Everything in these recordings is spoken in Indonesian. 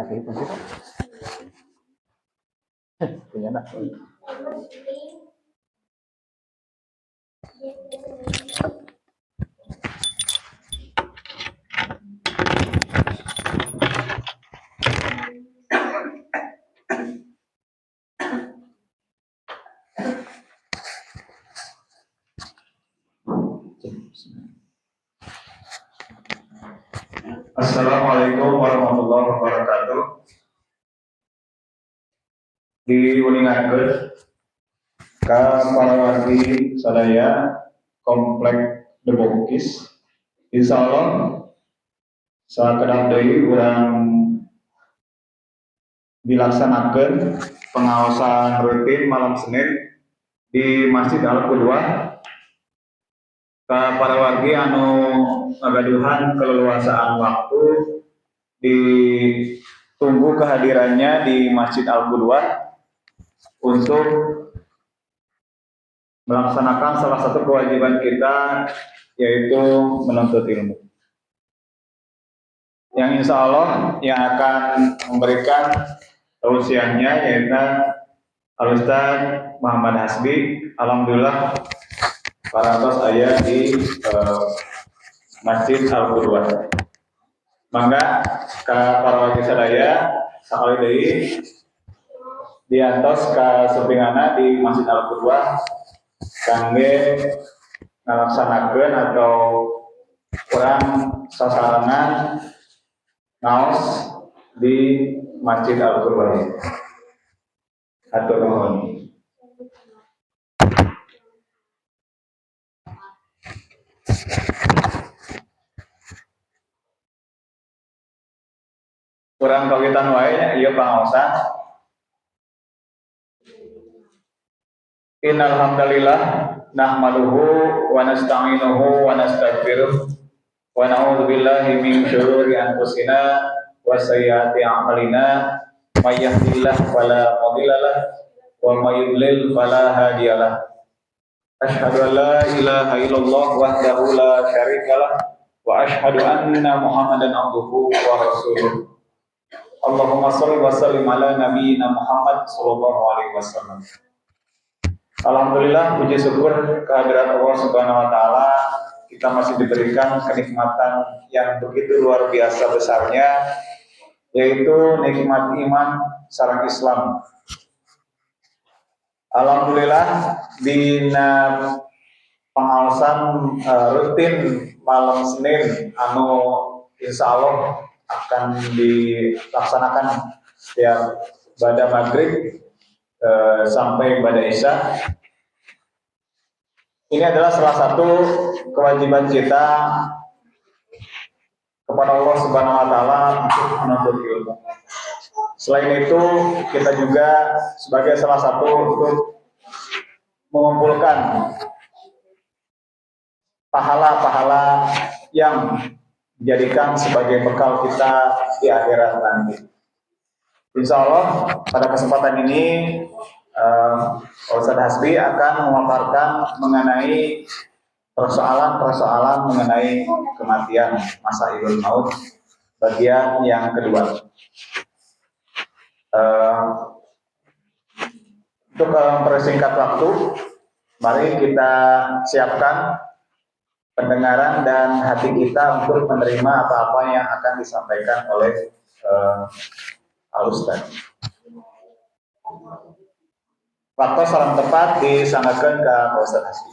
anak itu sih Pak. Punya anak. Assalamualaikum warahmatullahi wabarakatuh. Diulingakeun ka para wargi sadaya komplek The Bukis. Insyaallah sakedah deui urang dilaksanakeun pengaosan rutin malam Senin di Masjid Al-Qudwah ka para wargi anu ngagaduhan keleluasaan waktu ditunggu kehadirannya di Masjid Al-Qudwah untuk melaksanakan salah satu kewajiban kita, yaitu menuntut ilmu. Yang insya Allah yang akan memberikan tausiahnya yaitu Al-Ustaz Muhammad Hasbi. Alhamdulillah parantos aya di Masjid Al-Qudwah. Mangga ka para wargi sadaya sakali deui diantos ka supingana di Masjid Al-Qudwah kangge ngalaksanakeun atau kurang sasarangan ngaos di Masjid Al-Qudwah. Atur nuhun. Kurang kawitan wae ieu pangaosan. Innal hamdalillah nahmaduhu wa nasta'inuhu wa nastaghfiruh wa na'udzu billahi min syururi anfusina wa sayyiati a'malina may yahdihillahu fala mudilla lahu wa may yudlil fala hadiyalah. Asyhadu an la ilaha illallah wahdahu la syarikalah wa asyhadu anna Muhammadan abduhu wa rasuluh. Allahumma shalli wa sallim ala nabiyyina Muhammad sallallahu alaihi wasallam. Alhamdulillah, puji syukur kehadirat Allah Subhanahu wa taala, kita masih diberikan kenikmatan yang begitu luar biasa besarnya, yaitu nikmat iman sareng Islam. Alhamdulillah dina pengaosan rutin malam Senin anu insyaallah akan dilaksanakan setiap pada maghrib sampai pada isya. Ini adalah salah satu kewajiban kita kepada Allah Subhanahu wa taala untuk menuntut ilmu. Selain itu, kita juga sebagai salah satu untuk mengumpulkan pahala-pahala yang dijadikan sebagai bekal kita di akhirat nanti. Insya Allah pada kesempatan ini Ustaz Hasbi akan memaparkan mengenai persoalan-persoalan mengenai kematian, masailul maut bagian yang kedua. Untuk mempersingkat waktu, mari kita siapkan pendengaran dan hati kita untuk menerima apa-apa yang akan disampaikan oleh Al-Ustaz. Waktu salam tepat disangakeun ka Ustaz Hasbi.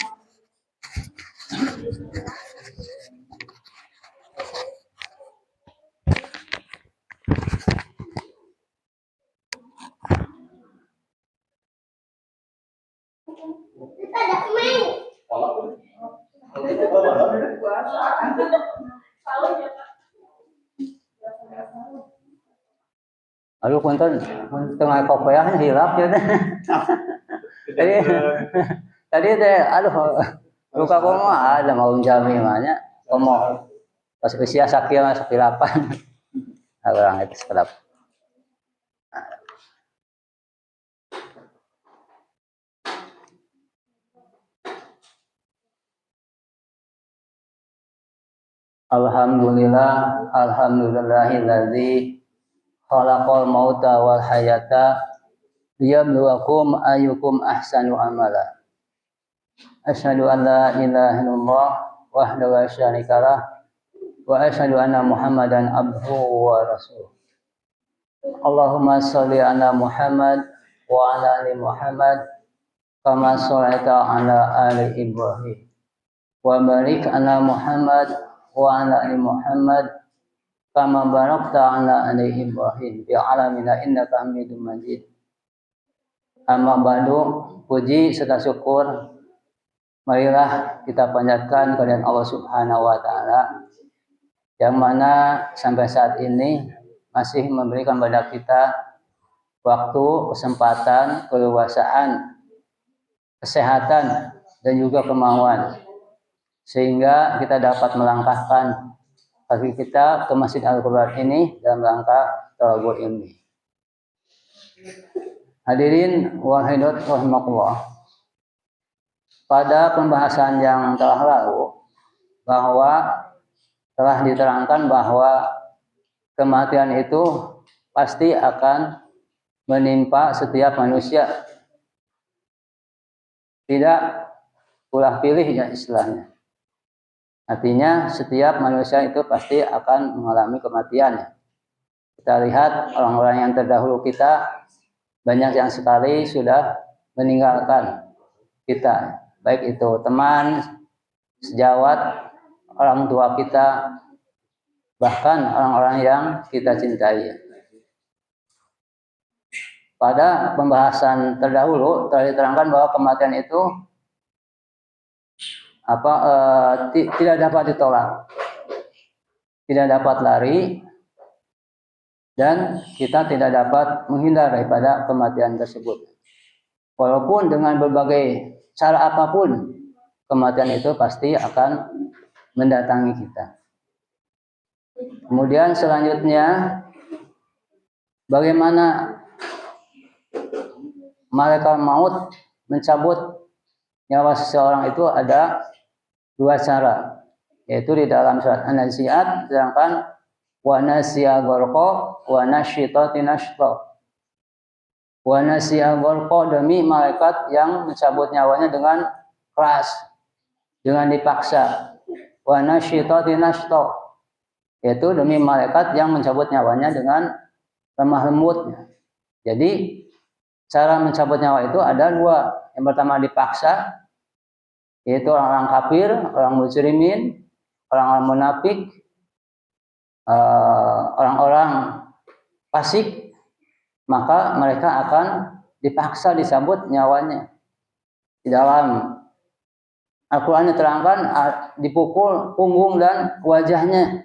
Aduh, punten tengah kopiahnya hilap ya teh. Tadi teh, aduh, luka koma ada mau jami mana, komo pas usia sakit mas hilapan, orang itu sedap. Alhamdulillah, alhamdulillahilladzi khalaqal mauta wal hayata liyabluwakum ayyukum ahsanu amala. Asyhadu an la ilaha illallah wahdahu la syarikalah wa asyhadu anna Muhammadan abduhu wa rasuluh. Allahumma shalli ala Muhammad wa ala ali Muhammad kama shallaita ala ali Ibrahim wa barik ala Muhammad wa ala ali Muhammad kama barakta ala ali Ibrahim fil alamin innaka Hamidum Majid. Amma ba'du, puji serta syukur marilah kita panjatkan kepada Allah Subhanahu wa taala yang mana sampai saat ini masih memberikan kepada kita waktu, kesempatan, keleluasaan, kesehatan dan juga kemauan sehingga kita dapat melangkahkan kaki kita ke Masjid Al-Quran ini dalam rangka thalabul ilmi. Hadirin wa hadirat rahimakumullah. Pada pembahasan yang telah lalu bahwa telah diterangkan bahwa kematian itu pasti akan menimpa setiap manusia. Tidak ulah pilih ya istilahnya. Artinya setiap manusia itu pasti akan mengalami kematian. Kita lihat orang-orang yang terdahulu kita banyak yang sekali sudah meninggalkan kita, baik itu teman, sejawat, orang tua kita, bahkan orang-orang yang kita cintai. Pada pembahasan terdahulu telah diterangkan bahwa kematian itu tidak dapat ditolak, tidak dapat lari, dan kita tidak dapat menghindar daripada kematian tersebut. Walaupun dengan berbagai cara apapun, kematian itu pasti akan mendatangi kita. Kemudian selanjutnya, bagaimana malaikat maut mencabut nyawa seseorang itu ada dua cara, yaitu di dalam surat An-Nazi'at sedangkan wa nasiya gharqa wa nasyitati nashta. Wa nasiya gharqa demi malaikat yang mencabut nyawanya dengan keras, dengan dipaksa. Wa nasyitati nashta, yaitu demi malaikat yang mencabut nyawanya dengan lemah lembut. Jadi cara mencabut nyawa itu ada dua. Yang pertama dipaksa, yaitu orang-orang kafir, orang mujrimin, orang-orang munafik, orang-orang fasik, maka mereka akan dipaksa dicabut nyawanya. Di dalam Al-Quran diterangkan dipukul punggung dan wajahnya,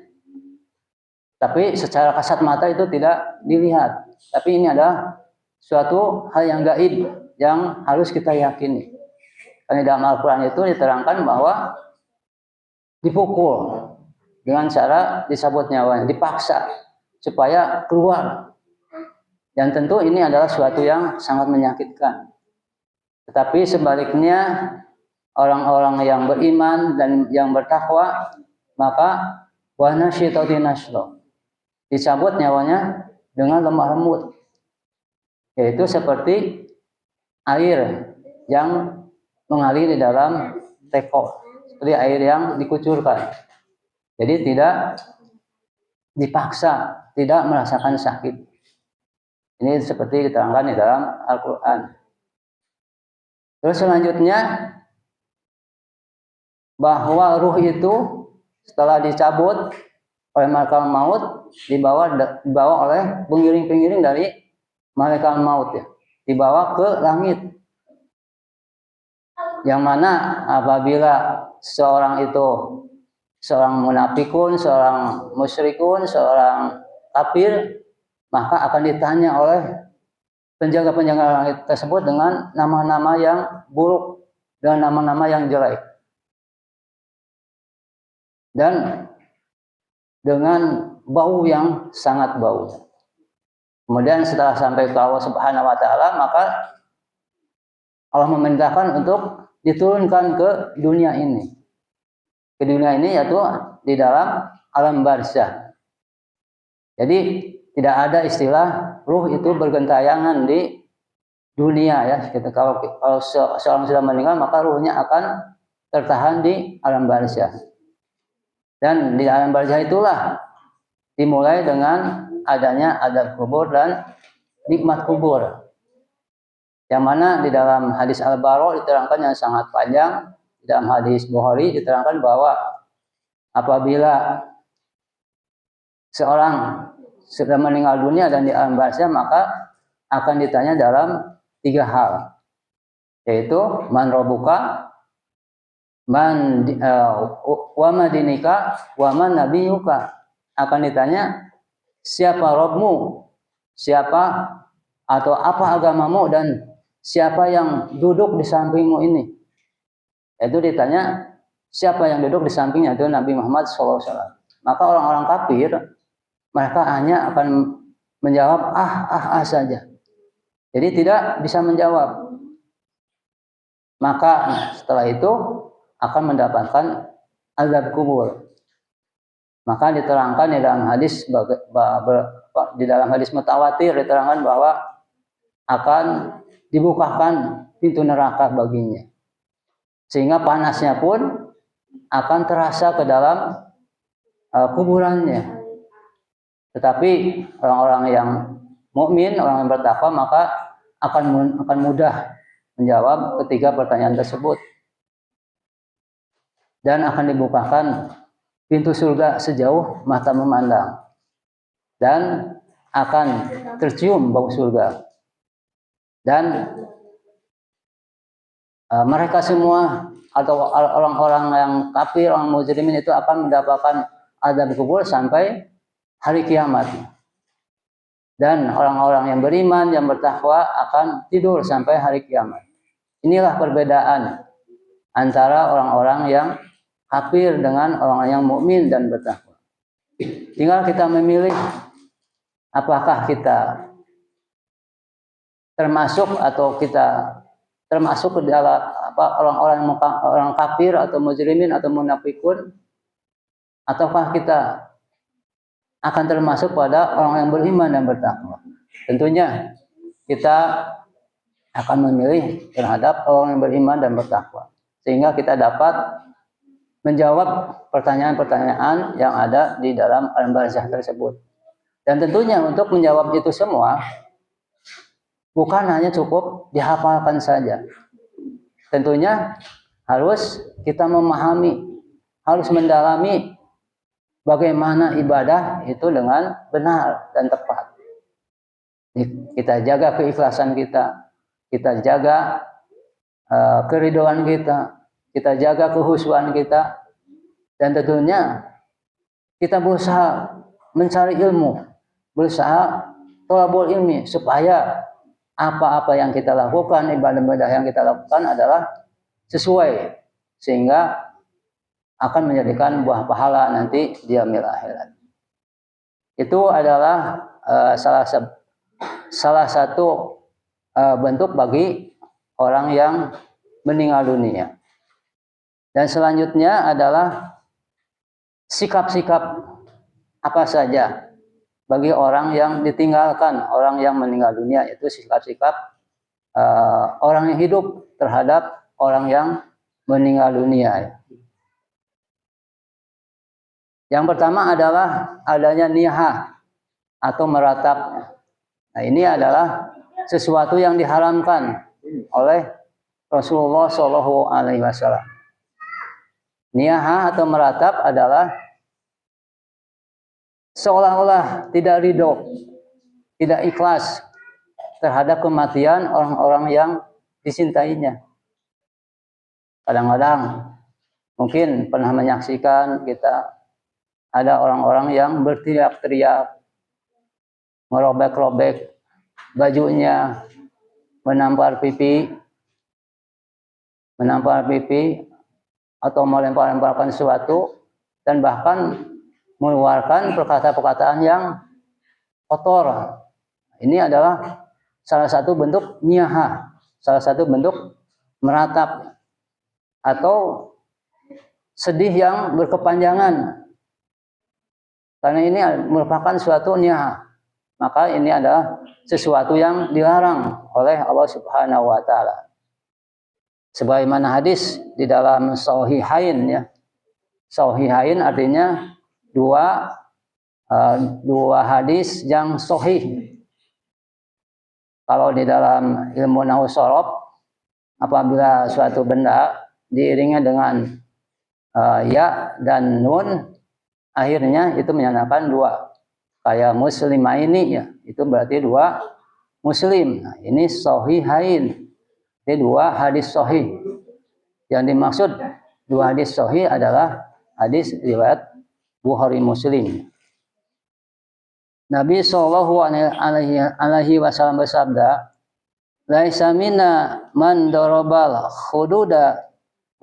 tapi secara kasat mata itu tidak dilihat. Tapi ini adalah suatu hal yang gaib yang harus kita yakini. Karena dalam Al-Quran itu diterangkan bahwa dipukul dengan cara dicabut nyawanya, dipaksa supaya keluar. Dan tentu ini adalah suatu yang sangat menyakitkan. Tetapi sebaliknya, orang-orang yang beriman dan yang bertakwa, maka wa nasyitati nashta, dicabut nyawanya dengan lemah lembut, yaitu seperti air yang mengalir di dalam teko, seperti air yang dikucurkan. Jadi tidak dipaksa, tidak merasakan sakit. Ini seperti diterangkan di dalam Al-Quran. Terus selanjutnya, bahwa ruh itu setelah dicabut oleh malaikat maut dibawa oleh pengiring-pengiring dari malaikat maut, ya, dibawa ke langit. Yang mana apabila seorang itu, seorang munafikun, seorang musyrikun, seorang kafir, maka akan ditanya oleh penjaga-penjaga langit tersebut dengan nama-nama yang buruk dan nama-nama yang jelek, dan dengan bau yang sangat bau. Kemudian setelah sampai ke Allah Subhanahu wa taala, maka Allah memerintahkan untuk diturunkan ke dunia ini. Ke dunia ini yaitu di dalam alam barzah. Jadi Tidak ada istilah ruh itu bergentayangan di dunia ya. Kalau seorang sudah meninggal maka ruhnya akan tertahan di alam barzah. Dan di alam barzah itulah dimulai dengan adanya adab kubur dan nikmat kubur. Yang mana di dalam hadis Al-Bara diterangkan yang sangat panjang. Di dalam hadis Bukhari diterangkan bahwa apabila seorang sudah meninggal dunia dan di alam barzah maka akan ditanya dalam 3 hal, yaitu man robuka, wa madinika, wa man nabiyuka. Akan ditanya siapa Robmu, siapa atau apa agamamu, dan siapa yang duduk di sampingmu ini. Itu ditanya siapa yang duduk di sampingnya, itu Nabi Muhammad SAW. Maka orang-orang kafir mereka hanya akan menjawab ah saja. Jadi tidak bisa menjawab. Maka setelah itu akan mendapatkan azab kubur. Maka diterangkan di dalam hadis mutawatir diterangkan bahwa akan dibukakan pintu neraka baginya. Sehingga panasnya pun akan terasa ke dalam kuburannya. Tetapi orang-orang yang mukmin, orang yang bertakwa maka akan mudah menjawab ketiga pertanyaan tersebut. Dan akan dibukakan pintu surga sejauh mata memandang. Dan akan tercium bau surga. Dan mereka semua atau orang-orang yang kafir, orang mujrimin itu akan mendapatkan azab kubur sampai hari kiamat. Dan orang-orang yang beriman, yang bertakwa akan tidur sampai hari kiamat. Inilah perbedaan antara orang-orang yang kafir dengan orang yang mukmin dan bertakwa. Tinggal kita memilih apakah kita termasuk atau kita termasuk ke dalam orang kafir atau mujrimin atau munafikun, ataukah kita akan termasuk pada orang yang beriman dan bertakwa. Tentunya kita akan memilih terhadap orang yang beriman dan bertakwa, sehingga kita dapat menjawab pertanyaan-pertanyaan yang ada di dalam alam barzakh tersebut. Dan tentunya untuk menjawab itu semua bukan hanya cukup dihafalkan saja. Tentunya harus kita memahami, harus mendalami bagaimana ibadah itu dengan benar dan tepat. Kita jaga keikhlasan kita jaga keridhaan kita jaga kehusuan kita, dan tentunya kita berusaha mencari ilmu, berusaha thalabul ilmi, supaya apa-apa yang kita lakukan, ibadah-ibadah yang kita lakukan adalah sesuai, sehingga akan menjadikan buah pahala nanti di yaumil akhirat. Itu adalah salah satu bentuk bagi orang yang meninggal dunia. Dan selanjutnya adalah sikap-sikap apa saja bagi orang yang ditinggalkan, orang yang meninggal dunia, itu sikap-sikap orang yang hidup terhadap orang yang meninggal dunia. Yang pertama adalah adanya niyahah atau meratap. Nah, ini adalah sesuatu yang diharamkan oleh Rasulullah SAW. Niyahah atau meratap adalah seolah-olah tidak ridho, tidak ikhlas terhadap kematian orang-orang yang disintainya. Kadang-kadang mungkin pernah menyaksikan kita ada orang-orang yang berteriak-teriak, merobek-robek bajunya, menampar pipi, atau melempar-lemparkan sesuatu, dan bahkan mengeluarkan perkataan-perkataan yang kotor. Ini adalah salah satu bentuk niyahah, salah satu bentuk meratap atau sedih yang berkepanjangan. Karena ini merupakan suatu niyahah. maka ini adalah sesuatu yang dilarang oleh Allah Subhanahu wa taala. Sebagaimana hadis di dalam Sahihain ya. Sahihain artinya dua hadis yang sahih. Kalau di dalam ilmu nahwu shorof, apabila suatu benda diiringi dengan ya dan nun, akhirnya itu menyatakan dua. Kayak muslimah ini ya, itu berarti dua muslim. Nah, ini sahihain. Ini dua hadis sahih. Yang dimaksud dua hadis sahih adalah hadis riwayat Bukhari Muslim. Nabi Shallallahu Alaihi Wasallam bersabda, "Laisa minna man darabal khududa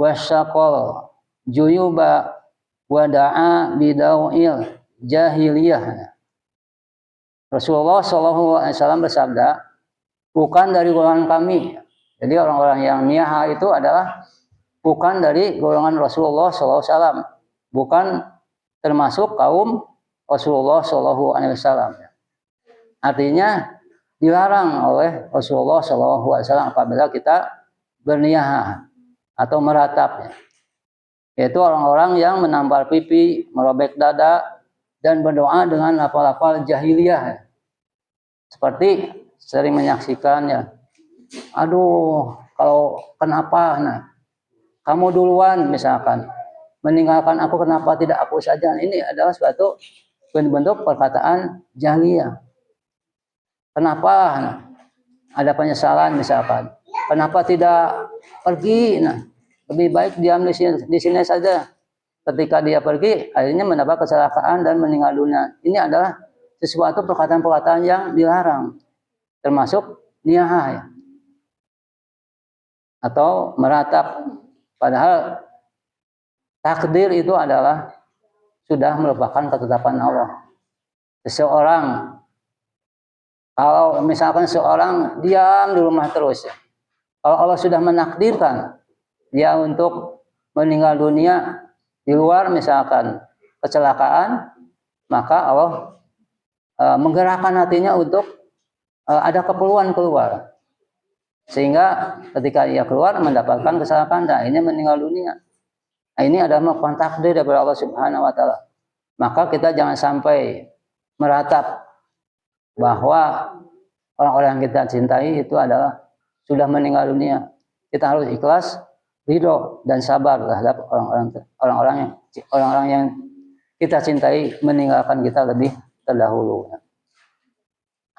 wasyaqal juyuba wada'a bidau'il jahiliyah." Rasulullah Shallallahu Alaihi Wasallam bersabda, bukan dari golongan kami. Jadi orang-orang yang niyaha itu adalah bukan dari golongan Rasulullah Shallallahu Alaihi Wasallam, bukan termasuk kaum Rasulullah Shallallahu Alaihi Wasallam. Artinya dilarang oleh Rasulullah Shallallahu Alaihi Wasallam apabila kita berniyaha atau meratap, yaitu orang-orang yang menampar pipi, merobek dada, dan berdoa dengan lafal-lafal jahiliyah. Seperti sering menyaksikannya. Aduh, kalau kenapa? Nah, kamu duluan misalkan. Meninggalkan aku, kenapa tidak aku saja? Ini adalah suatu bentuk perkataan jahiliyah. Kenapa? Nah, ada penyesalan misalkan. Kenapa tidak pergi? Nah, lebih baik diam di sini saja. Ketika dia pergi, akhirnya mendapat kecelakaan dan meninggal dunia. Ini adalah sesuatu perkataan-perkataan yang dilarang, termasuk niyaha ya. Atau meratap. Padahal takdir itu adalah sudah merupakan ketetapan Allah. Seseorang, kalau misalkan seorang diam di rumah terus ya, kalau Allah sudah menakdirkan dia untuk meninggal dunia di luar misalkan kecelakaan, maka Allah menggerakkan hatinya untuk ada keperluan keluar, sehingga ketika ia keluar mendapatkan kecelakaan dan akhirnya meninggal dunia. Nah, ini adalah merupakan takdir dari Allah Subhanahu wa taala. Maka kita jangan sampai meratap bahwa orang-orang yang kita cintai itu adalah sudah meninggal dunia. Kita harus ikhlas, ridho dan sabar terhadap orang-orang yang kita cintai meninggalkan kita lebih terdahulu.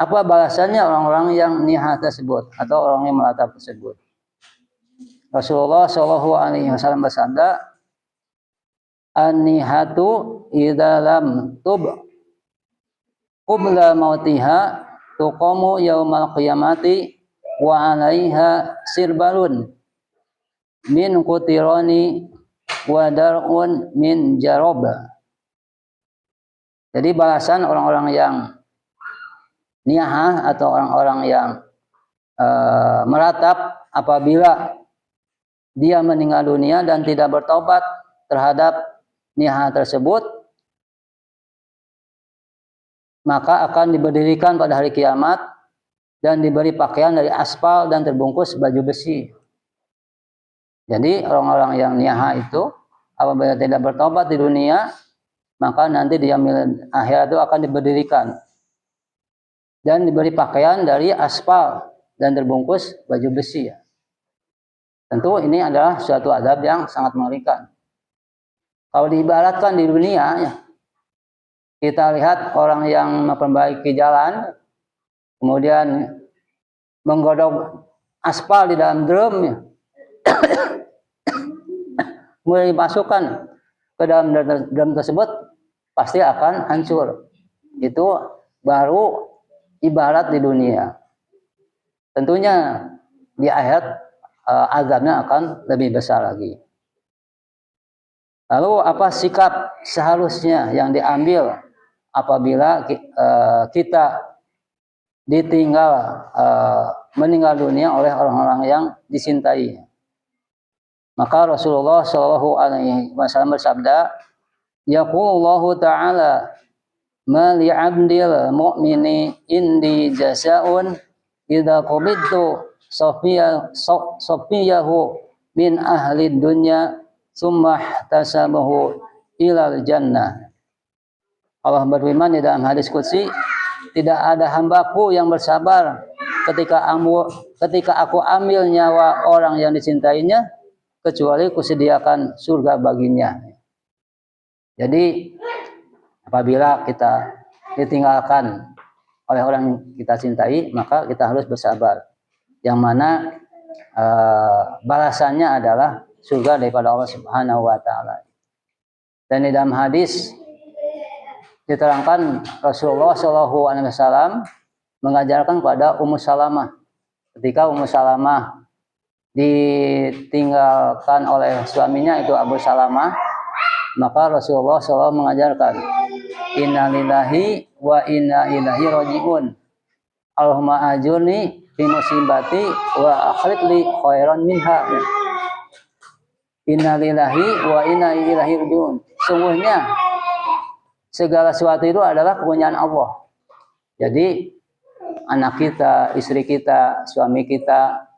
Apa balasannya orang-orang yang niyaha tersebut atau orang yang meratap tersebut? Rasulullah Shallallahu Alaihi Wasallam bersabda, "An-nihatu idza lam tub qabla mautiha tuqamu yaumal qiyamati wa 'alaiha sirbalun min qutirani wa dar'un min jarob." Jadi balasan orang-orang yang niyaha atau orang-orang yang meratap apabila dia meninggal dunia dan tidak bertobat terhadap niyaha tersebut, maka akan diberdirikan pada hari kiamat dan diberi pakaian dari aspal dan terbungkus baju besi. Jadi orang-orang yang niyaha itu apabila tidak bertobat di dunia, maka nanti di akhirat itu akan diberdirikan dan diberi pakaian dari aspal dan terbungkus baju besi. Tentu ini adalah suatu azab yang sangat mengerikan. Kalau diibaratkan di dunia, ya, kita lihat orang yang memperbaiki jalan, kemudian menggodok aspal di dalam drum, ya, kemudian dimasukkan ke dalam drum tersebut, pasti akan hancur. Itu baru ibarat di dunia. Tentunya di akhirat azabnya akan lebih besar lagi. Lalu apa sikap seharusnya yang diambil apabila kita ditinggal meninggal dunia oleh orang-orang yang dicintai? Maka Rasulullah Shallallahu Alaihi Wasallam bersabda, "Yaqulullahu Ta'ala ma li 'abdil mu'mini indi jazaa'un idza qabidtu safiyahu min ahli dunya summa ihtasabahu ilal jannah. Allah berfirman di dalam hadis qudsi, tidak ada hambaku yang bersabar ketika aku ambil nyawa orang yang dicintainya kecuali kusediakan surga baginya. Jadi apabila kita ditinggalkan oleh orang yang kita cintai, maka kita harus bersabar. Yang mana balasannya adalah surga daripada Allah Subhanahu wa taala. Dan di dalam hadis diterangkan Rasulullah Shallallahu alaihi wasallam mengajarkan kepada Ummu Salamah. Ketika Ummu Salamah ditinggalkan oleh suaminya itu Abu Salamah, maka Rasulullah SAW mengajarkan, inna lillahi wa inna ilaihi raji'un. Allahumma ajurni fi musibati wa akhlif li khairan minha. Inna lillahi wa inna ilaihi raji'un. Sungguhnya segala sesuatu itu adalah kepunyaan Allah. Jadi anak kita, istri kita, suami kita,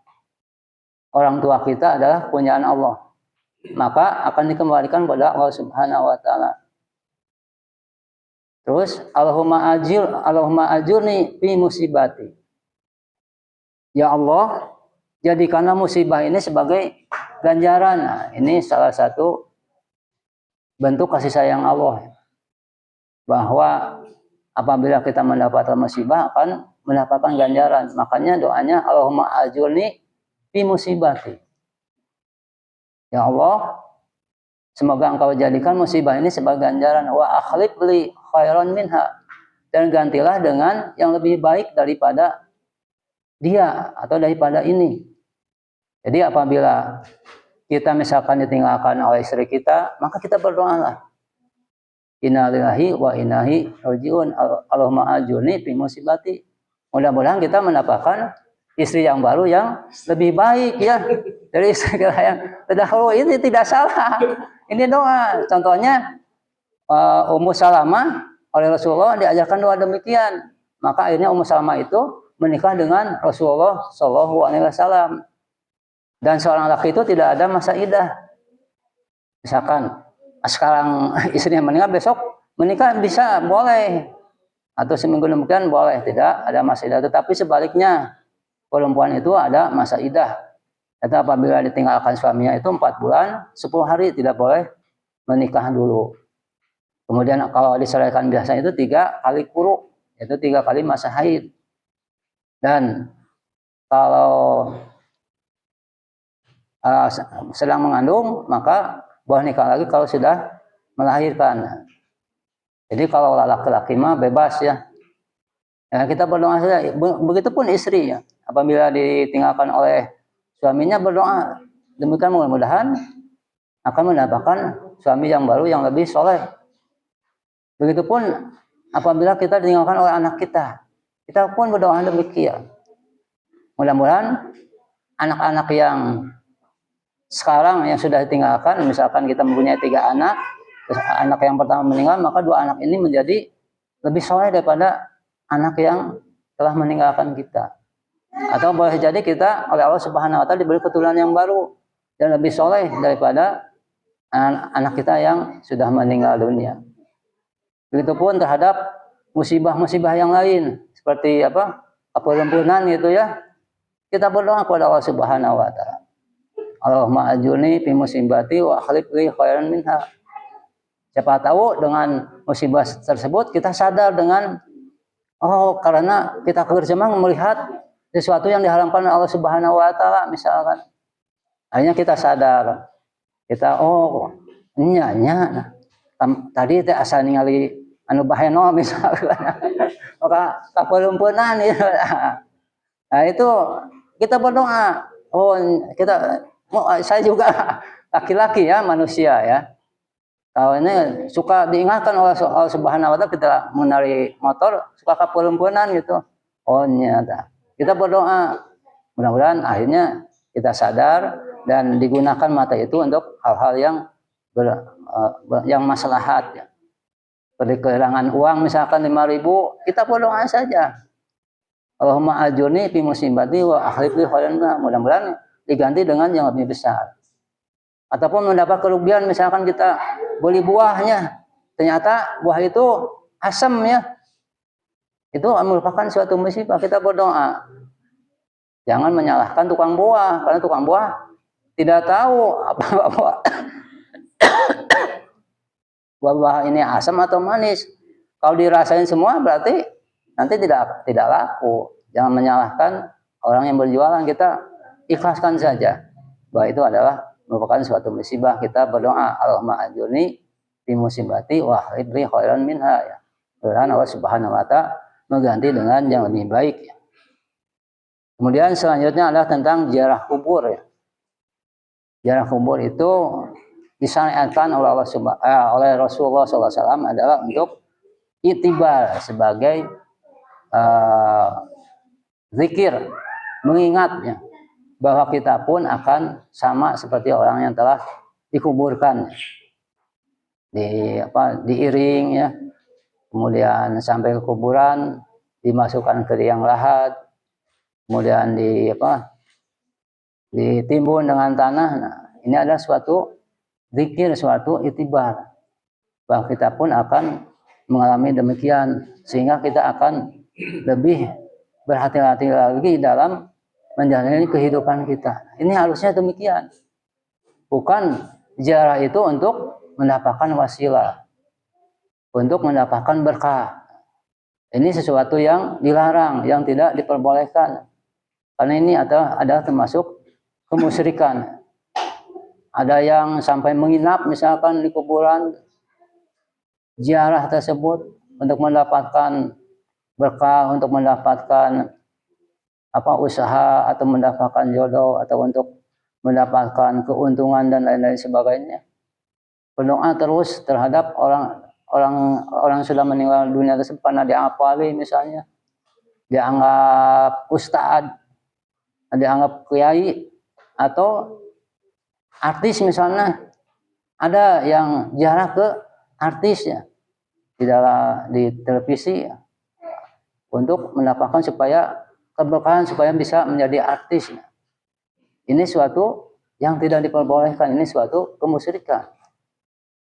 orang tua kita adalah kepunyaan Allah. Maka akan dikembalikan kepada Allah Subhanahu wa taala. Terus Allahumma ajurni fi musibati. Ya Allah, jadikanlah musibah ini sebagai ganjaran. Nah, ini salah satu bentuk kasih sayang Allah. Bahwa apabila kita mendapatkan musibah akan mendapatkan ganjaran. Makanya doanya Allahumma ajurni fi musibati. Ya Allah, semoga Engkau jadikan musibah ini sebagai ganjaran. Wa akhlif li khairan minha. Dan gantilah dengan yang lebih baik daripada dia atau daripada ini. Jadi apabila kita misalkan ditinggalkan oleh istri kita, maka kita berdoalah. Inna lillahi wa inna ilaihi raji'un. Allahumma ajurni fi musibati. Mudah-mudahan kita mendapatkan istri yang baru yang lebih baik ya. Dari istri kita yang terdahulu. Ini tidak salah. Ini doa. Contohnya Ummu Salamah oleh Rasulullah diajarkan doa demikian. Maka akhirnya Ummu Salamah itu menikah dengan Rasulullah Shallallahu alaihi wasallam. Dan seorang laki itu tidak ada masa iddah. Misalkan sekarang istrinya meninggal, besok menikah bisa, boleh. Atau seminggu kemudian boleh, tidak ada masa iddah. Tetapi sebaliknya, perempuan itu ada masa iddah. Itu apabila ditinggalkan suaminya itu 4 bulan, 10 hari tidak boleh menikah dulu. Kemudian kalau diserahkan biasanya itu 3 kali quru, yaitu 3 kali masa haid. Dan kalau sedang mengandung, maka boleh nikah lagi kalau sudah melahirkan. Jadi kalau laki-laki mah bebas ya. Ya kita berdoa saja. Begitupun istri ya. Apabila ditinggalkan oleh suaminya berdoa. Demikian mudah-mudahan akan mendapatkan suami yang baru yang lebih soleh. Begitupun apabila kita ditinggalkan oleh anak kita. Kita pun berdoa demikian. Mudah-mudahan anak-anak yang sekarang yang sudah ditinggalkan, misalkan kita mempunyai 3 anak, anak yang pertama meninggal, maka 2 anak ini menjadi lebih soleh daripada anak yang telah meninggalkan kita. Atau boleh jadi kita oleh Allah Subhanahu wa taala diberi keturunan yang baru dan lebih soleh daripada anak kita yang sudah meninggal dunia. Begitupun terhadap musibah-musibah yang lain seperti keperempunan gitu ya. Kita berdoa kepada Allah Subhanahu wa taala. Allahumma ajurni fi musibati wa akhlif li khairan minha. Siapa tahu dengan musibah tersebut kita sadar dengan karena kita kerjemang melihat sesuatu yang diharamkan oleh Allah Subhanahu wa taala misalkan. Akhirnya kita sadar. Kita nya tadi teh asal ningali anu baheno misalkan. Maka kaperempunan ya. Nah itu kita berdoa. Saya juga laki-laki ya, manusia ya. Kalau ini suka diingatkan oleh Allah Subhanahu wa taala kita mengendarai motor suka keperempuanan gitu. Nyata. Kita berdoa mudah-mudahan akhirnya kita sadar dan digunakan mata itu untuk hal-hal yang yang maslahat ya. Seperti kehilangan uang misalkan 5.000, kita berdoa saja. Allahumma ajurni fi musibati wa akhlif li khairan minha. Mudah-mudahan diganti dengan yang lebih besar. Ataupun mendapat kerugian, misalkan kita beli buahnya, ternyata buah itu asam ya. Itu merupakan suatu musibah. Kita berdoa. Jangan menyalahkan tukang buah, karena tukang buah tidak tahu apa buah ini asam atau manis. Kalau dirasain semua berarti nanti tidak laku. Jangan menyalahkan orang yang berjualan, kita ikhlaskan saja bahwa itu adalah merupakan suatu musibah. Kita berdoa, Allahumma ajurni fi musibati wa akhlif li khairan minha ya. Mudah-mudahan Allah Subhanahu wa taala mengganti dengan yang lebih baik ya. Kemudian selanjutnya adalah tentang ziarah kubur ya. Ziarah kubur itu disyariatkan oleh Rasulullah SAW adalah untuk itibar sebagai zikir, mengingatnya bahwa kita pun akan sama seperti orang yang telah dikuburkan, diiring ya, kemudian sampai ke kuburan, dimasukkan ke liang lahat, kemudian ditimbun dengan tanah. Nah, ini adalah suatu zikir, suatu itibar bahwa kita pun akan mengalami demikian, sehingga kita akan lebih berhati-hati lagi dalam menjalani kehidupan kita. Ini harusnya demikian. Bukan ziarah itu untuk mendapatkan wasilah, untuk mendapatkan berkah. Ini sesuatu yang dilarang, yang tidak diperbolehkan. Karena ini adalah termasuk kemusyrikan. Ada yang sampai menginap misalkan di kuburan, ziarah tersebut untuk mendapatkan berkah, untuk mendapatkan usaha atau mendapatkan jodoh atau untuk mendapatkan keuntungan dan lain-lain sebagainya. Berdoa terus terhadap orang sudah meninggal dunia tersebut karena diapali, misalnya dianggap ustad, dianggap kiai atau artis misalnya. Ada yang ziarah ke artis ya di televisi ya, untuk mendapatkan keberkahan supaya bisa menjadi artis. Ini suatu yang tidak diperbolehkan, ini suatu kemusyrikan.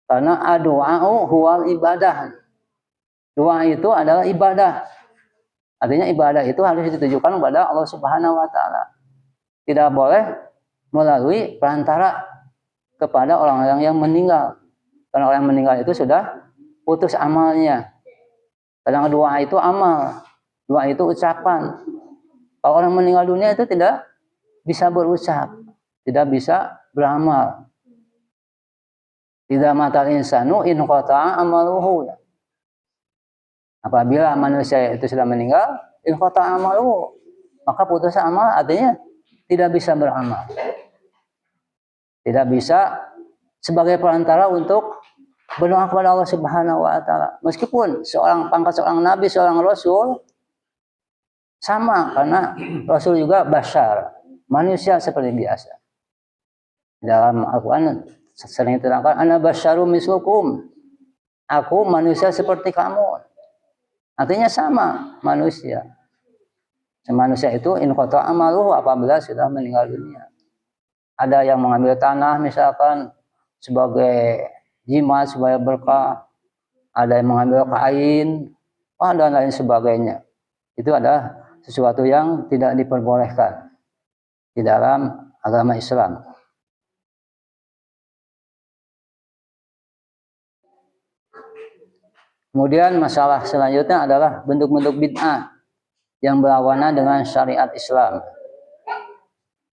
Karena doa huwal ibadah. Doa itu adalah ibadah. Artinya ibadah itu harus ditujukan kepada Allah Subhanahu wa taala. Tidak boleh melalui perantara kepada orang-orang yang meninggal. Karena orang yang meninggal itu sudah putus amalnya. Kadang doa itu amal, doa itu ucapan. Kalau orang meninggal dunia itu tidak bisa berucap, tidak bisa beramal. Idza matal insanu in qata'a amaluhu. Apabila manusia itu sudah meninggal, in qata'a amaluhu, maka putus amal, artinya tidak bisa beramal. Tidak bisa sebagai perantara untuk berdoa kepada Allah Subhanahu wa taala. Meskipun pangkat seorang nabi, seorang rasul, sama, karena rasul juga bashar, manusia seperti biasa. Dalam Al-Qur'an sering diterangkan, ana basyarum mislukum. Aku manusia seperti kamu. Artinya sama, manusia. Manusia itu in qata'a amaluhu, apabila sudah meninggal dunia. Ada yang mengambil tanah misalkan sebagai jimat supaya berkah, ada yang mengambil kain, dan lain sebagainya. Itu adalah sesuatu yang tidak diperbolehkan di dalam agama Islam. Kemudian masalah selanjutnya adalah bentuk-bentuk bid'ah yang berlawanan dengan syariat Islam.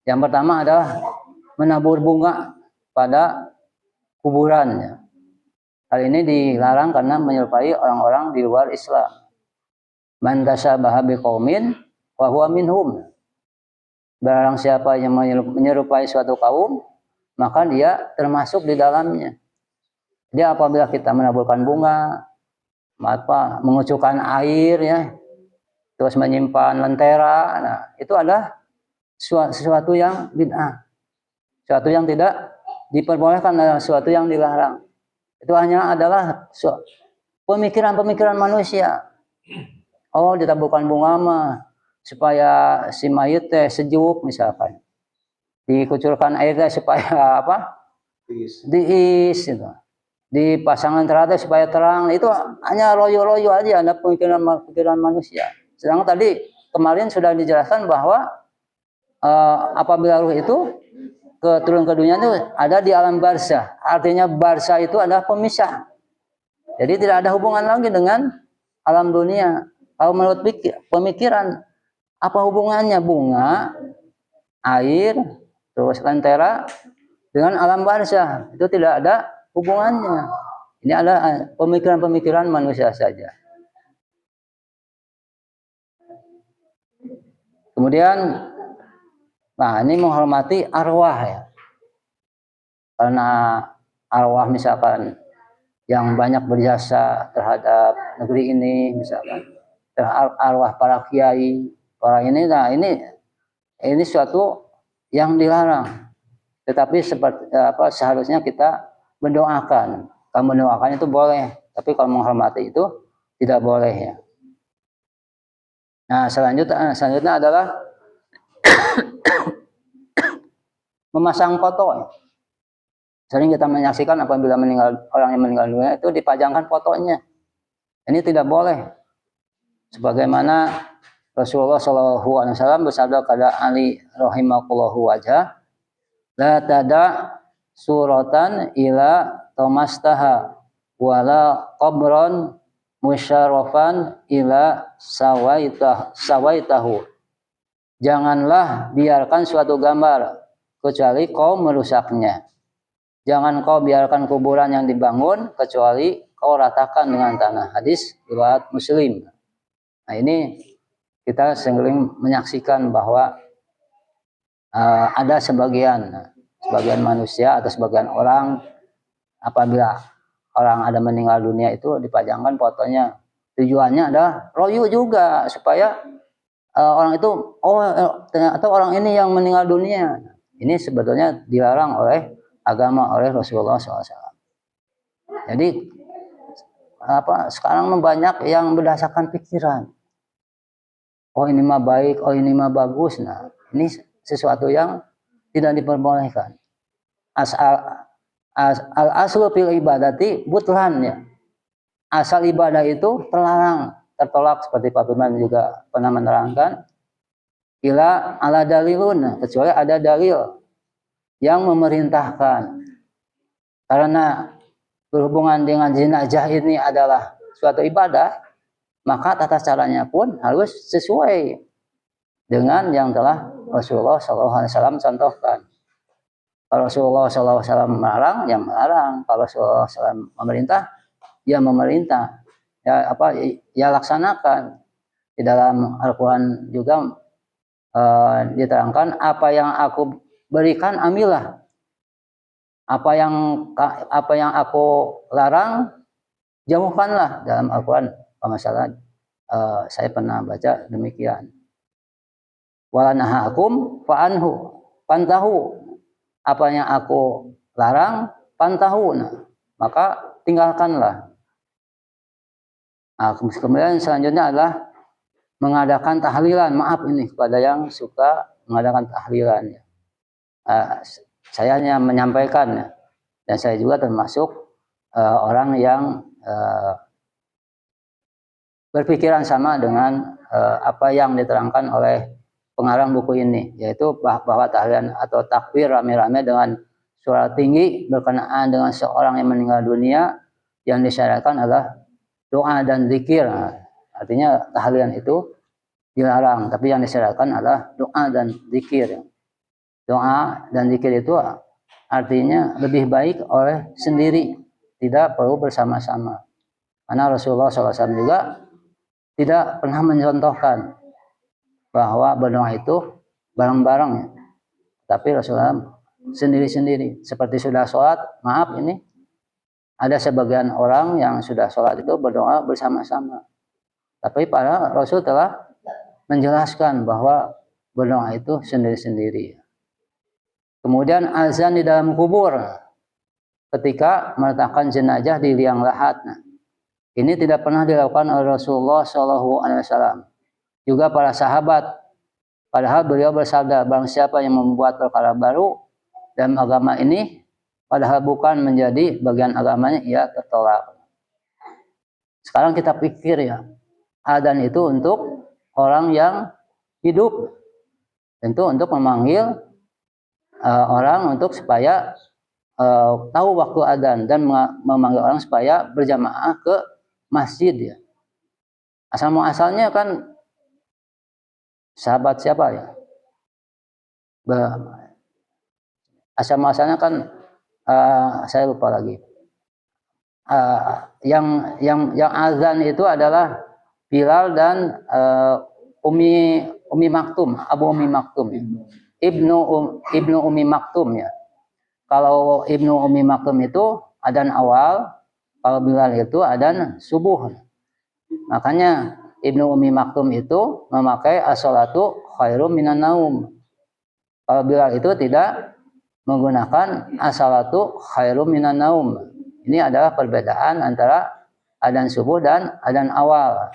Yang pertama adalah menabur bunga pada kuburannya. Hal ini dilarang karena menyerupai orang-orang di luar Islam. Man tasyabaha biqaumin wa huwa minhum. Barang siapa yang menyerupai suatu kaum, maka dia termasuk di dalamnya. Jadi apabila kita menaburkan bunga, mengucurkan air ya, terus menyimpan lentera, nah itu adalah sesuatu yang bid'ah. Sesuatu yang tidak diperbolehkan, adalah sesuatu yang dilarang. Itu hanya adalah pemikiran-pemikiran manusia. Oh, ditaburkan bunga mah supaya si mayit teh sejuk misalkan. Dikucurkan air teh supaya apa? Diis gitu. Di pasangan teratai supaya terang. Itu hanya royo-royo aja, ada pemikiran manusia. Sedangkan tadi kemarin sudah dijelaskan bahwa apabila ruh itu turun ke dunia itu ada di alam barzah. Artinya barzah itu adalah pemisah. Jadi tidak ada hubungan lagi dengan alam dunia. Kalau menurut pemikiran, apa hubungannya bunga, air, terus lentera dengan alam barzah? Itu tidak ada hubungannya. Ini adalah pemikiran-pemikiran manusia saja. Kemudian, nah ini menghormati arwah ya. Karena arwah misalkan yang banyak berjasa terhadap negeri ini, misalkan arwah para kiai, para ini, nah ini suatu yang dilarang. Tetapi seperti seharusnya kita mendoakan. Kalau mendoakan itu boleh, tapi kalau menghormati itu tidak boleh ya. Nah, selanjutnya adalah memasang foto. Ya. Sering kita menyaksikan apabila orang yang meninggal dunia itu dipajangkan fotonya. Ini tidak boleh. Sebagaimana Rasulullah SAW bersabda kepada Ali rahimakullahu wajah, la tada suratan ila tomastaha wala qabron musyarrafan ila sawaitahu. Janganlah biarkan suatu gambar kecuali kau merusaknya. Jangan kau biarkan kuburan yang dibangun kecuali kau ratakan dengan tanah. Hadis riwayat Muslim. Nah ini kita sering menyaksikan bahwa ada sebagian manusia atau sebagian orang apabila orang ada meninggal dunia itu dipajangkan fotonya. Tujuannya adalah royu juga supaya orang itu ternyata orang ini yang meninggal dunia. Ini sebetulnya dilarang oleh agama, oleh Rasulullah SAW. Jadi sekarang banyak yang berdasarkan pikiran. Oh ini mah baik, oh ini mah bagus. Nah ini sesuatu yang tidak diperbolehkan. Al aslu fil ibadati butlan ya. Asal ibadah itu tertolak seperti Pak Firman juga pernah menerangkan. Ila ala dalilun, kecuali ada dalil yang memerintahkan. Karena berhubungan dengan jenazah ini adalah suatu ibadah, maka tata caranya pun harus sesuai dengan yang telah Rasulullah SAW contohkan. Kalau Rasulullah SAW melarang, ya melarang. Kalau Rasulullah SAW memerintah, ya memerintah. Ya laksanakan. Di dalam Al-Quran juga diterangkan, apa yang aku berikan ambillah. Apa yang aku larang jauhkanlah. Dalam Al-Quran masalah saya pernah baca demikian. Walanahakum fa'anhu pantahu. Apa yang aku larang pantahu. Nah, maka tinggalkanlah. Nah, kemudian selanjutnya adalah mengadakan tahlilan. Maaf ini kepada yang suka mengadakan tahlilan. Saya hanya menyampaikan dan saya juga termasuk orang yang berpikiran sama dengan apa yang diterangkan oleh pengarang buku ini, yaitu bahwa tahlilan atau takbir rame-rame dengan suara tinggi berkenaan dengan seorang yang meninggal dunia yang disyaratkan adalah doa dan zikir. Artinya tahlilan itu dilarang, tapi yang disyaratkan adalah doa dan zikir. Doa dan zikir itu artinya lebih baik oleh sendiri, tidak perlu bersama-sama. Karena Rasulullah SAW juga tidak pernah mencontohkan bahwa berdoa itu bareng-bareng, tapi Rasulullah sendiri-sendiri. Seperti sudah sholat, maaf ini ada sebagian orang yang sudah sholat itu berdoa bersama-sama. Tapi para Rasul telah menjelaskan bahwa berdoa itu sendiri-sendiri. Kemudian azan di dalam kubur ketika meletakkan jenazah di liang lahat. Nah, Ini tidak pernah dilakukan oleh Rasulullah SAW. Juga para sahabat. Padahal beliau bersabda, barang siapa yang membuat perkara baru dalam agama ini, padahal bukan menjadi bagian agamanya, ia tertolak. Sekarang kita pikir ya, adzan itu untuk orang yang hidup, tentu untuk memanggil orang untuk supaya tahu waktu adzan dan memanggil orang supaya berjamaah ke masjid ya. Asal muasalnya kan sahabat siapa ya? Asal muasalnya kan saya lupa lagi. Yang azan itu adalah Bilal dan Umi Maktum, Abu Umi Maktum ya. Ibnu Umi Maktum ya. Kalau Ibnu Umi Maktum itu adzan awal, kalau Bilal itu adzan subuh. Makanya Ibnu Umi Maktum itu memakai as-salatu khairum minan naum. Kalau Bilal itu tidak menggunakan as-salatu khairum minan naum. Ini adalah perbedaan antara adzan subuh dan adzan awal.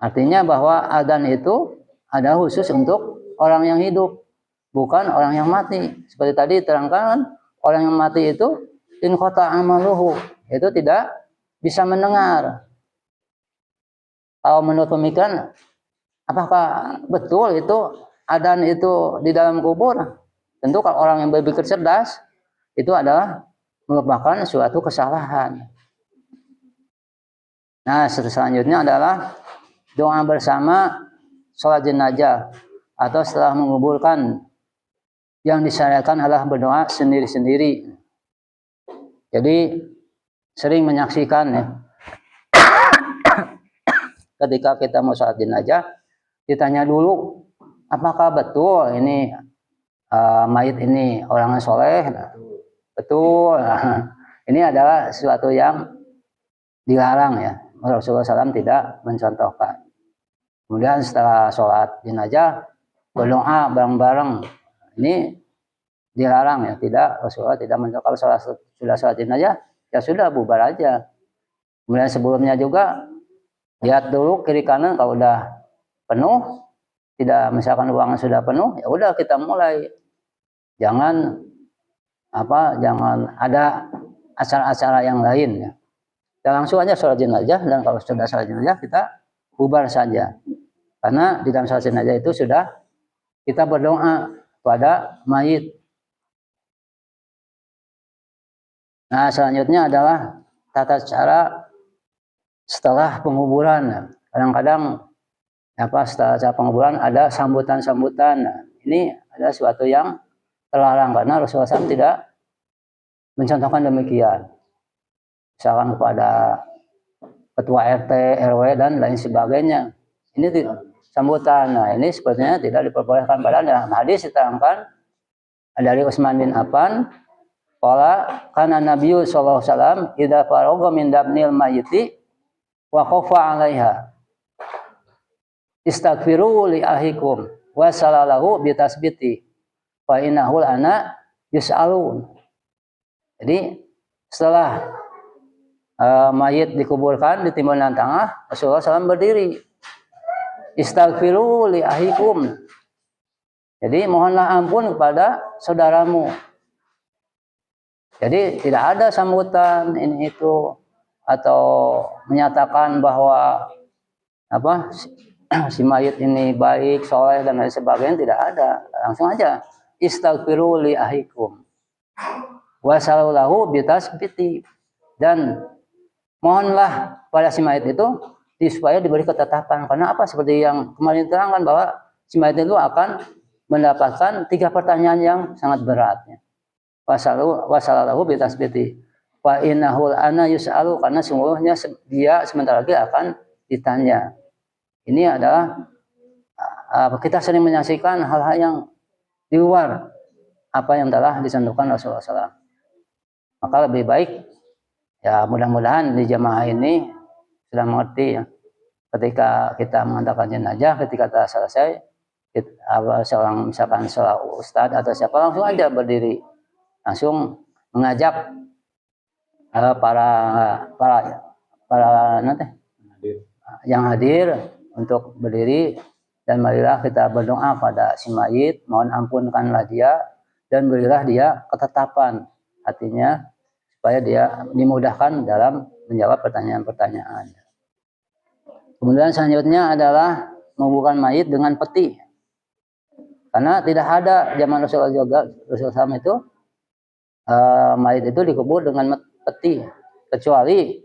Artinya bahwa adzan itu ada khusus untuk orang yang hidup, bukan orang yang mati. Seperti tadi terangkan, orang yang mati itu in qata amaluhu, itu tidak bisa mendengar. Kalau menurut pemikiran, apakah betul itu adzan itu di dalam kubur? Tentu kalau orang yang berpikir cerdas, itu adalah merupakan suatu kesalahan. Nah, selanjutnya adalah doa bersama sholat jenazah atau setelah menguburkan. Yang disyariatkan adalah berdoa sendiri-sendiri. Jadi sering menyaksikan ya, ketika kita mau sholat jenazah, ditanya dulu apakah betul ini mayit ini orang soleh. Betul. Ini adalah sesuatu yang dilarang ya. Rasulullah SAW tidak mencontohkan. Kemudian setelah sholat jenazah berdoa bareng-bareng. Ini dilarang ya. Tidak, Rasulullah tidak mencontohkan. Kalau sudah sholat jenazah ya sudah bubar aja. Kemudian sebelumnya juga lihat dulu kiri kanan, kalau udah penuh, tidak misalkan ruangan sudah penuh, ya udah kita mulai. Jangan ada acara-acara yang lain ya. Dan langsung aja sholat jenazah, dan kalau sudah sholat jenazah kita bubar saja. Karena di dalam sholat jenazah itu sudah kita berdoa pada mayit. Nah, selanjutnya adalah tata cara setelah penguburan. Kadang-kadang setelah penguburan ada sambutan-sambutan. Nah, ini adalah sesuatu yang terlarang karena Rasulullah SAW tidak mencontohkan demikian. Misalkan kepada ketua RT, RW dan lain sebagainya. Ini sambutan. Nah, ini sepertinya tidak diperbolehkan. Padahal dalam hadis diterangkan dari Utsman bin Affan, qala kana Nabiyyu sallallahu alaihi wasallam idza faragha min dabnil mayyiti wa qafa 'alaiha istaghfiru li ahikum wa salalahu bi tasbiti fa innahul ana yus'alun. Jadi setelah mayit dikuburkan di timbunan tengah, Rasulullah SAW berdiri. Istaghfiru li ahikum. Jadi mohonlah ampun kepada saudaramu. Jadi tidak ada sambutan ini itu atau menyatakan bahwa si mayit ini baik, soleh dan lain sebagainya, tidak ada. Langsung aja istaghfiru li ahikum wa sallallahu bitasbiti, dan mohonlah pada si mayit itu supaya diberi ketetapan. Karena apa? Seperti yang kemarin diterangkan bahwa si mayit itu akan mendapatkan 3 pertanyaan yang sangat beratnya. Wasallallahu bitasbiti wa innahul ana yus'alu, karena sungguhnya dia sebentar lagi akan ditanya. Ini adalah kita sering menyaksikan hal-hal yang di luar apa yang telah dicontohkan Rasulullah SAW. Maka lebih baik ya, mudah-mudahan di jamaah ini sudah mengerti ya. Ketika kita mengantarkan jenazah, ketika telah selesai, seorang misalkan ustadz atau siapa langsung aja berdiri, langsung mengajak para para para nanti Hadir. yang hadir untuk berdiri dan marilah kita berdoa pada si mayit, mohon ampunkanlah dia dan berilah dia ketetapan hatinya supaya dia dimudahkan dalam menjawab pertanyaan-pertanyaan. Kemudian selanjutnya adalah menguburkan mayit dengan peti. Karena tidak ada zaman Rasulullah juga, Rasulullah SAW itu mayit itu dikubur dengan peti, kecuali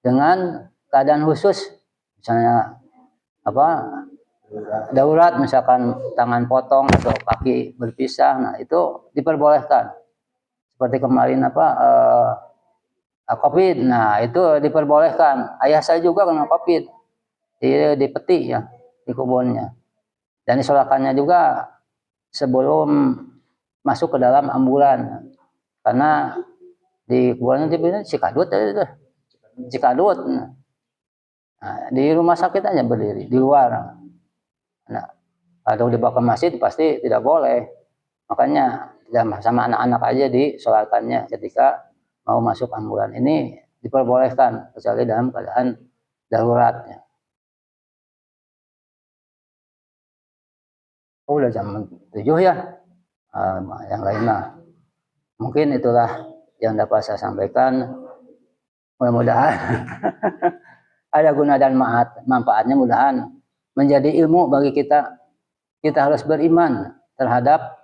dengan keadaan khusus, misalnya darurat, misalkan tangan potong atau kaki berpisah, nah itu diperbolehkan. Seperti kemarin COVID, nah itu diperbolehkan. Ayah saya juga kena COVID di peti ya, di kuburnya. Dan disolatkannya juga sebelum masuk ke dalam ambulan, karena di kuburnya di Cikadut itu, Cikadut. Nah, di rumah sakit aja berdiri di luar. Nah, kalau dibawa ke masjid pasti tidak boleh. Makanya sama anak-anak aja disolatkannya ketika mau masuk ambulan. Ini diperbolehkan kecuali dalam keadaan darurat. Oh, udah jam 7 ya. Yang lainnya mungkin itulah yang dapat saya sampaikan. Mudah-mudahan ada guna dan manfaatnya, mudahan menjadi ilmu bagi kita. Kita harus beriman terhadap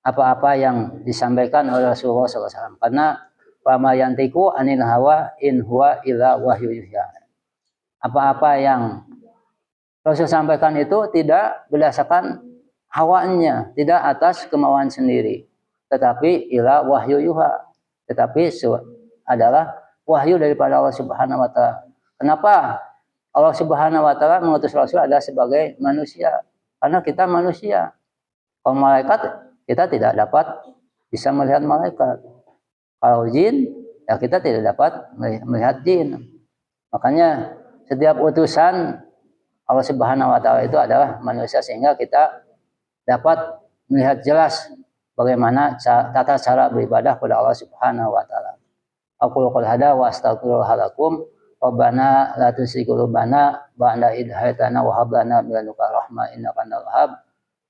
apa-apa yang disampaikan oleh Rasulullah SAW. Karena wama yantiqu anil hawa in huwa illa wahyu yuha. Apa-apa yang Rasul sampaikan itu tidak berdasarkan hawanya, tidak atas kemauan sendiri, tetapi illa wahyu yuha. Tetapi adalah wahyu daripada Allah Subhanahu wa taala. Kenapa Allah Subhanahu wa taala mengutus Rasul adalah sebagai manusia? Karena kita manusia. Kalau malaikat kita tidak dapat bisa melihat malaikat. Kalau jin ya kita tidak dapat melihat jin. Makanya setiap utusan Allah Subhanahu wa taala itu adalah manusia, sehingga kita dapat melihat jelas bagaimana tata cara beribadah kepada Allah Subhanahu wa taala. Aku qul hada wa astaghfirullah lakum. Rabbana la tuzigh qulubana ba'da idh hadaytana wa hab lana min ladunka rahmah innaka antal wahhab.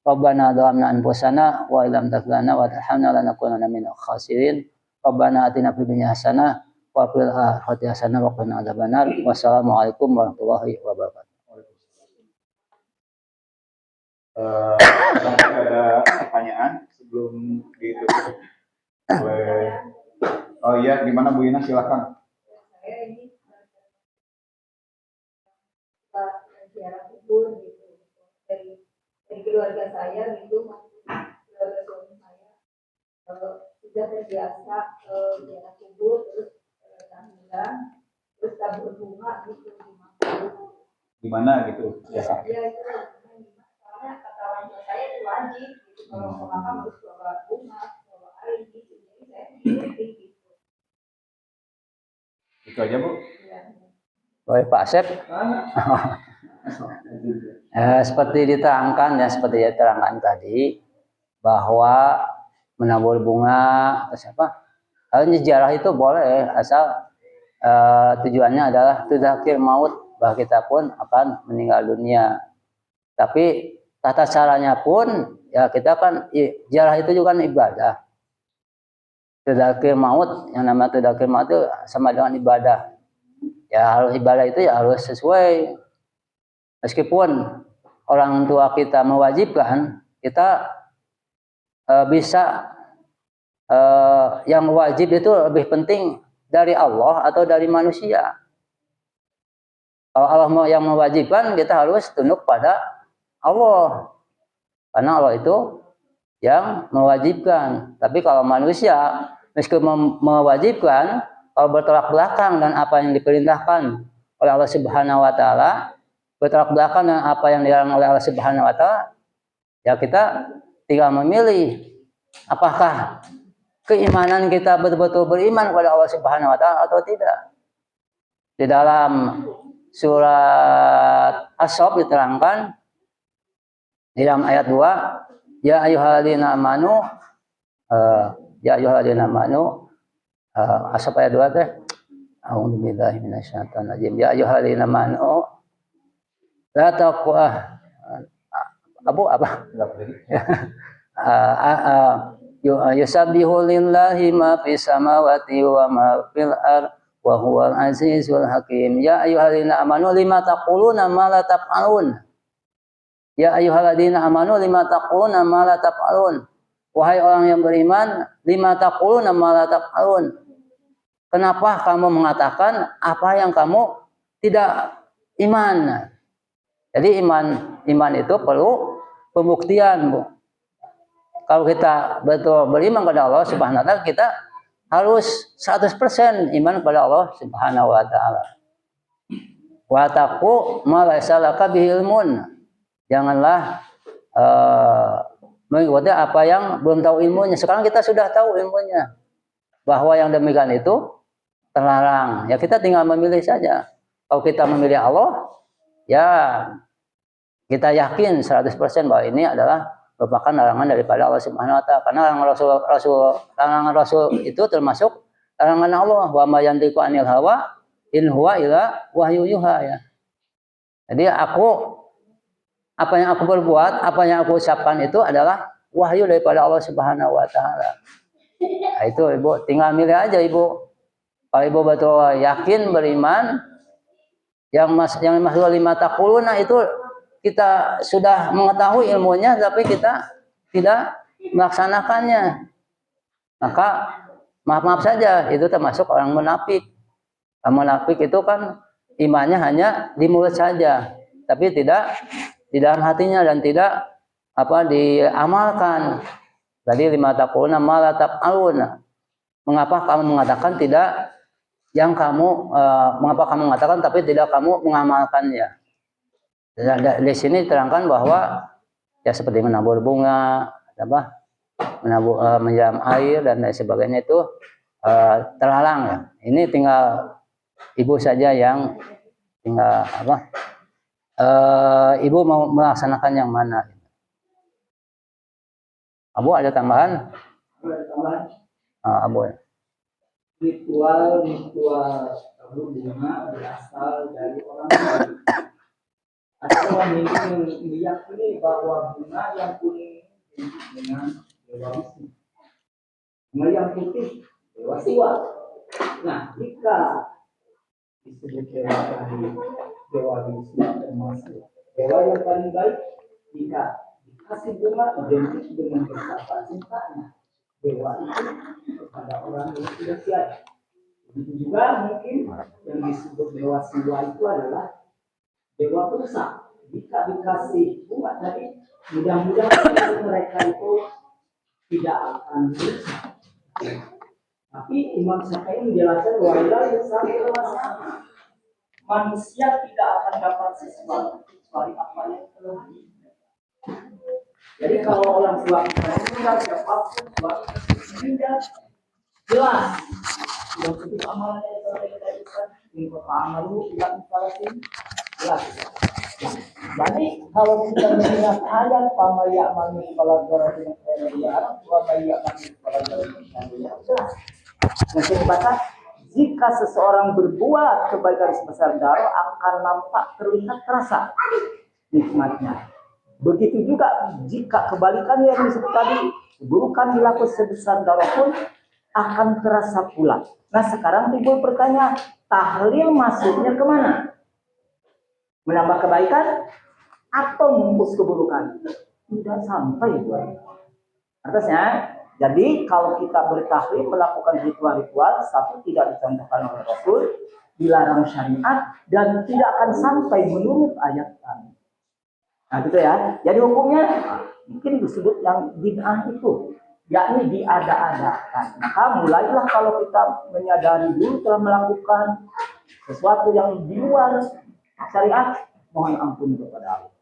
Rabbana dhalamna anfusana wa illam taghfir lana wa tarhamna lanakunanna minal khasirin. Rabbana atina fid dunya hasanah wa fil akhirati hasanah wa qina adzabannar. Wassalamualaikum warahmatullahi wabarakatuh. Ada pertanyaan sebelum ditutup oleh oh iya, gimana Bu Ina, silakan. Saya ini ziarah kubur gitu dari keluarga saya gitu, keluarga suami saya sudah terbiasa ziarah kubur, terus tahlilan, terus tabur bunga gitu Di mana gitu? ya itu soalnya kata orang tua saya itu wajib gitu, kalau mau makan harus bawa bunga, bawa air gitu, jadi saya ikuti gitu. Itu aja Bu. Baik Pak Asep. Seperti diterangkan ya, seperti diterangkan tadi bahwa menabur bunga ziarah itu boleh asal tujuannya adalah tadzakir maut, bahwa kita pun akan meninggal dunia. Tapi tata caranya pun ya kita kan ziarah itu juga kan ibadah. Tadzakir maut, yang namanya tadzakir maut itu sama dengan ibadah. Ya harus ibadah itu ya harus sesuai. Meskipun orang tua kita mewajibkan, kita bisa yang wajib itu lebih penting dari Allah atau dari manusia. Kalau Allah yang mewajibkan, kita harus tunduk pada Allah, karena Allah itu yang mewajibkan. Tapi kalau manusia meskipun mewajibkan, kalau bertolak belakang dan apa yang diperintahkan oleh Allah Subhanahu wa taala, bertolak belakang dengan apa yang dilarang oleh Allah Subhanahu wa taala, ya kita tinggal memilih apakah keimanan kita betul-betul beriman kepada Allah Subhanahu wa taala atau tidak. Di dalam surat As-Saff diterangkan di dalam ayat 2, ya ayyuhalladzina amanu As-Saff ayat 2 teh, A'udzubillahi minasyaitonir rajim. Ya ayyuhalladzina amanu la taqwa Abu apa? Yusabbihu lillahi ma fis samawati wa ma fil ard wa huwal azizul hakim. Ya ayyuhalladzina amanu lima taquluna ma la taf'alun. Ya ayyuhalladzina amanu lima taquluna ma la taf'alun. Wahai orang yang beriman, lima taquluna ma la taf'alun. Kenapa kamu mengatakan apa yang kamu tidak iman? Jadi iman itu perlu pembuktian, Bu. Kalau kita betul beriman kepada Allah Subhanahu wa taala, kita harus 100% iman kepada Allah Subhanahu wa taala. Wa taqu ma laysa laka bihi ilmun. Janganlah mengikuti apa yang belum tahu ilmunya. Sekarang kita sudah tahu ilmunya. Bahwa yang demikian itu terlarang. Ya kita tinggal memilih saja. Kalau kita memilih Allah, ya kita yakin 100% bahwa ini adalah merupakan larangan daripada Allah Subhanahu wa taala. Karena larangan Rasul itu termasuk larangan Allah. Wa ma yantiqu anil hawa in huwa illa wahyu yuha, ya. Jadi apa yang aku berbuat, apa yang aku ucapkan itu adalah wahyu daripada Allah Subhanahu wa taala. Nah, itu Ibu tinggal milih aja, Ibu. Kalau Ibu betul yakin beriman, yang masuk lima taquluna itu kita sudah mengetahui ilmunya tapi kita tidak melaksanakannya, maka maaf saja itu termasuk orang munafik. Munafik itu kan imannya hanya di mulut saja tapi tidak di dalam hatinya dan tidak diamalkan. Tadi lima taquluna ma la taf'alun. Mengapa kamu mengatakan tidak yang kamu mengapa kamu mengatakan tapi tidak kamu mengamalkannya? Di sini diterangkan bahwa ya seperti menabur bunga, menyiram air dan lain sebagainya itu terlarang, ya. Ini tinggal Ibu saja yang tinggal Ibu mau melaksanakan yang mana. Abu ada tambahan? Abu. Ritual tabur bunga berasal dari orang Melayu. Ada orang yang meyakini bahwa bunga yang kuning identik dengan Dewa Wisnu, bunga yang putih Dewa Siwa. Nah, jika disebut Dewa Wisnu termasuk dewa yang paling baik, jika dikasih bunga identik dengan betapa cintanya dewa itu kepada orang yang sudah tiada. Begitu juga mungkin yang disebut Dewa Siwa itu adalah dewa perusak. Jika dikasih bunga tadi, mudah-mudahan mereka itu tidak akan berusaha. Tapi Imam Syafi'i menjelaskan bahwa manusia tidak akan dapat sesuatu kecuali apa yang telah diinginkan. Jadi kalau orang tua kita meninggal, siapapun tua meninggal, jelas sudah cukup amalannya yang telah kita lakukan. Ini amalu tidak mustahil, jelas. Jadi kalau kita mengingat ayat pamaya mani kepala darah dengan diarang, pamaya mani kepala darah dengan jelas. Mungkin baca jika seseorang berbuat kebaikan sebesar darah akan nampak terlihat terasa nikmatnya. Begitu juga jika kebalikannya yang disebut tadi, keburukan dilakukan sebesar darah pun akan terasa pula. Nah sekarang timbul pertanyaan, tahlil masuknya kemana? Menambah kebaikan atau menghapus keburukan? Tidak sampai, Bu. Artinya, jadi kalau kita bertahlil melakukan ritual-ritual, satu tidak dicontohkan oleh Rasul, dilarang syariat dan tidak akan sampai menurut ayat kami. Nah gitu ya. Jadi hukumnya mungkin disebut yang bid'ah itu, yakni diada-adakan. Maka mulailah kalau kita menyadari dulu telah melakukan sesuatu yang di luar syariat, mohon ampun kepada Allah.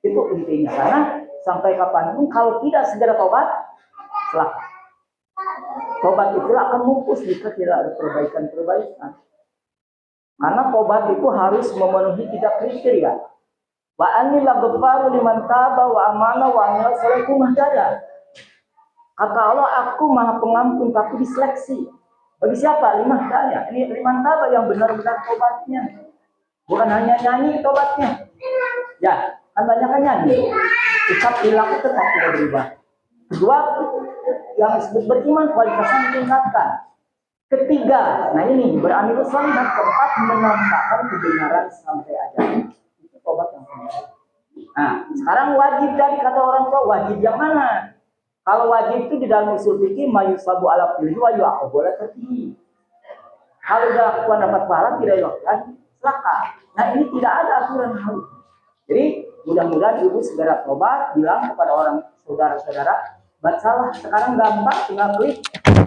Itu intinya. Karena sampai kapanpun kalau tidak segera tobat, silakan. Tobat itu akan mupus jika tidak ada perbaikan-perbaikan. Karena tobat itu harus memenuhi 3 kriteria. Wa anni la ghafaru liman taba wa amana wa amila salihun mahdada. Kata Allah, aku maha pengampun tapi diseleksi. Bagi siapa? Liman daya. Ini liman taba yang benar-benar tobatnya. Bukan hanya nyanyi tobatnya. Ya, kan banyak kan nyanyi. Ucap perilaku tetap tidak berubah. Kedua, yang disebut beriman kualitasnya ditingkatkan. Ketiga, nah ini beramil salihat. Keempat, menampakkan kebenaran sampai ajar. Itu tobat yang benar. Nah, sekarang wajib dari kata orang tua, wajib yang mana? Kalau wajib itu di dalam usul fikih mayusabu ala fi'li wa yu'aqabu ala tarkihi. Kalau dilakukan dapat pahala, tidak dilakukan celaka. Nah, ini tidak ada aturan hal. Jadi mudah-mudahan ibu segera tobat, bilang kepada orang saudara-saudara, bacalah sekarang gampang, tinggal klik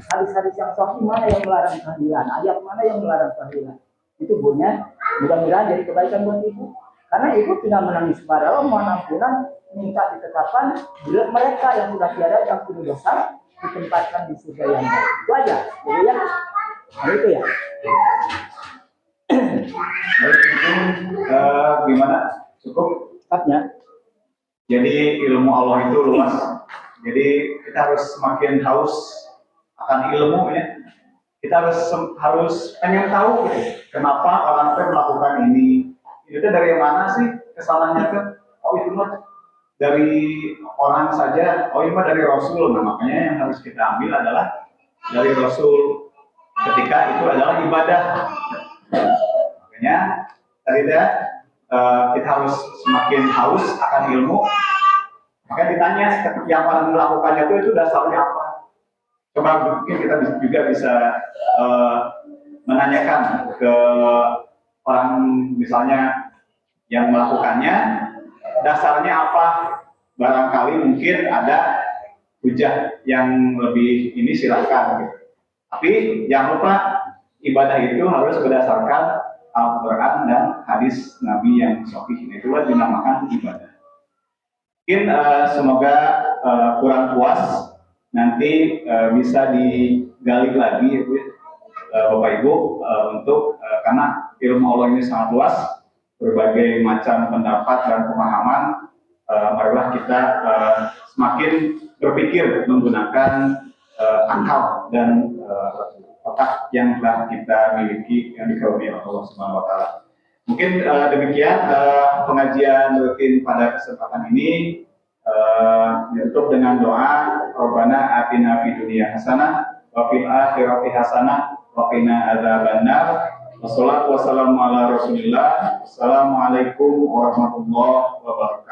hadis-hadis yang sahih mana yang melarang tahlilan, ayat mana yang melarang tahlilan. Itu punya, mudah-mudahan jadi kebaikan buat ibu. Karena ibu tinggal menangis kepada Allah, mohon ampunan, minta ditetapkan bila mereka yang sudah tiada yang punya dosa ditempatkan di surga yang baik. Itu aja, jadi ya. Nah, itu ya. Baik, itu gimana? Cukup? Tatnya. Jadi ilmu Allah itu luas. Jadi kita harus semakin haus akan ilmu ya. Kita harus pengen tahu gitu. Kenapa orang itu melakukan ini? Itu dari mana sih kesalahannya tuh? Oh itu mah dari orang saja. Oh itu mah dari Rasul. Nah, makanya yang harus kita ambil adalah dari Rasul. Ketika itu adalah ibadah. Makanya tadi kita harus semakin haus akan ilmu. Makanya ditanya yang orang melakukannya itu dasarnya apa? Coba mungkin kita juga bisa menanyakan ke orang misalnya yang melakukannya dasarnya apa? Barangkali mungkin ada hujah yang lebih ini silakan. Gitu. Tapi jangan lupa ibadah itu harus berdasarkan Al-Quran dan hadis Nabi yang sahih. Itulah dinamakan ibadah. Mungkin semoga kurang puas nanti bisa digali lagi ya Bu, Bapak Ibu untuk karena ilmu Allah ini sangat luas, berbagai macam pendapat dan pemahaman. Marilah kita semakin berpikir menggunakan akal dan otak yang telah kita miliki yang dikaruniai Allah Subhanahu wa taala. Mungkin demikian pengajian rutin pada kesempatan ini ditutup dengan doa Rabbana atina fid dunya hasanah wa fil akhirati hasanah wa qina adzabannar. Wassalatu wassalamu ala Rasulillah. Wassalamualaikum warahmatullahi wabarakatuh.